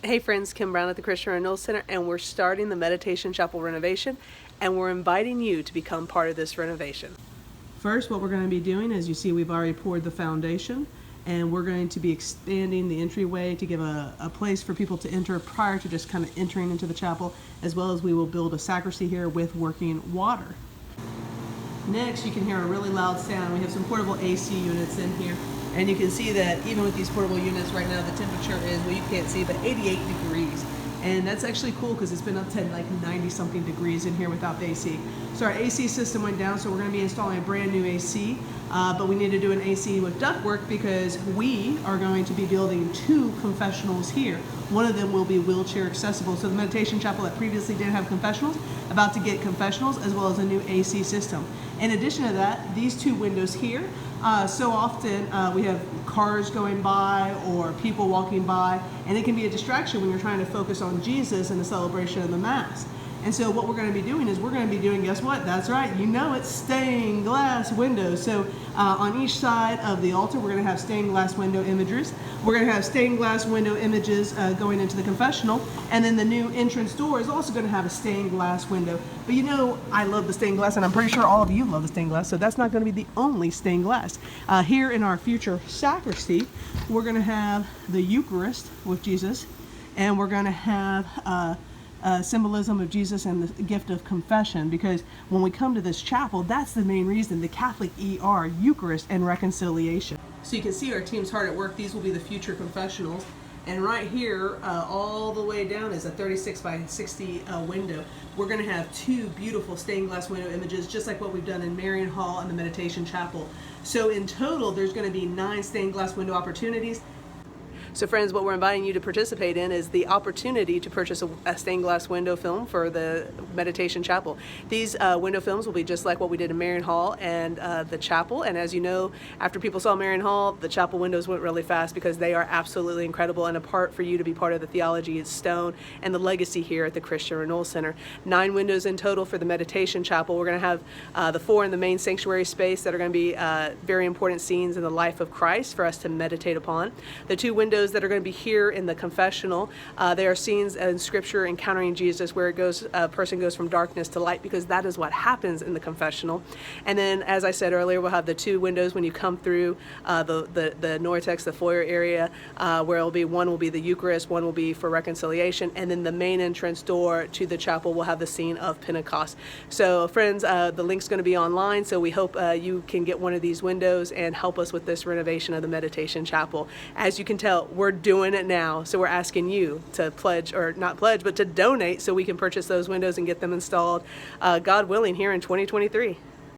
Hey friends, Kim Brown at the Christian Renewal Center, and we're starting the Meditation Chapel renovation, and we're inviting you to become part of this renovation. First, what we're going to be doing is, you see, we've already poured the foundation, and we're going to be expanding the entryway to give a place for people to enter prior to just kind of entering into the chapel, as well as we will build a sacristy here with working water. Next, you can hear a really loud sound. We have some portable AC units in here. And you can see that even with these portable units right now, the temperature is, well, you can't see, but 88 degrees. And that's actually cool because it's been up to like 90 something degrees in here without the AC. So our AC system went down, so we're going to be installing a brand new AC. But we need to do an AC with ductwork because we are going to be building 2 confessionals here. One of them will be wheelchair accessible. So the meditation chapel that previously didn't have confessionals, about to get confessionals as well as a new AC system. In addition to that, these 2 windows here, so often we have cars going by or people walking by, and it can be a distraction when you're trying to focus on Jesus and the celebration of the Mass. And so what we're going to be doing is we're going to be doing, guess what? That's right, you know it, stained glass windows. So on each side of the altar, we're going to have stained glass window images. We're going to have stained glass window images going into the confessional. And then the new entrance door is also going to have a stained glass window. But you know, I love the stained glass, and I'm pretty sure all of you love the stained glass, so that's not going to be the only stained glass. Here in our future sacristy, we're going to have the Eucharist with Jesus, and we're going to have symbolism of Jesus and the gift of confession, because when we come to this chapel, that's the main reason, the Catholic ER, Eucharist, and reconciliation. So you can see our team's hard at work. These will be the future confessionals. And right here, all the way down is a 36 by 60 window. We're going to have 2 beautiful stained glass window images, just like what we've done in Marian Hall and the Meditation Chapel. So in total, there's going to be 9 stained glass window opportunities. So friends, what we're inviting you to participate in is the opportunity to purchase a stained glass window film for the Meditation Chapel. These window films will be just like what we did in Marian Hall and the chapel. And as you know, after people saw Marian Hall, the chapel windows went really fast because they are absolutely incredible. And a part for you to be part of the theology is stone and the legacy here at the Christian Renewal Center. 9 windows in total for the Meditation Chapel. We're going to have the 4 in the main sanctuary space that are going to be very important scenes in the life of Christ for us to meditate upon. The 2 windows that are going to be here in the confessional, they are scenes in Scripture encountering Jesus, where a person goes from darkness to light, because that is what happens in the confessional. And then, as I said earlier, we'll have the 2 windows when you come through the Nortex, the foyer area, where it'll be, one will be the Eucharist, one will be for reconciliation, and then the main entrance door to the chapel will have the scene of Pentecost. So friends, the link's going to be online, so we hope you can get one of these windows and help us with this renovation of the Meditation Chapel. As you can tell, we're doing it now, so we're asking you to pledge, or not pledge, but to donate so we can purchase those windows and get them installed, God willing, here in 2023.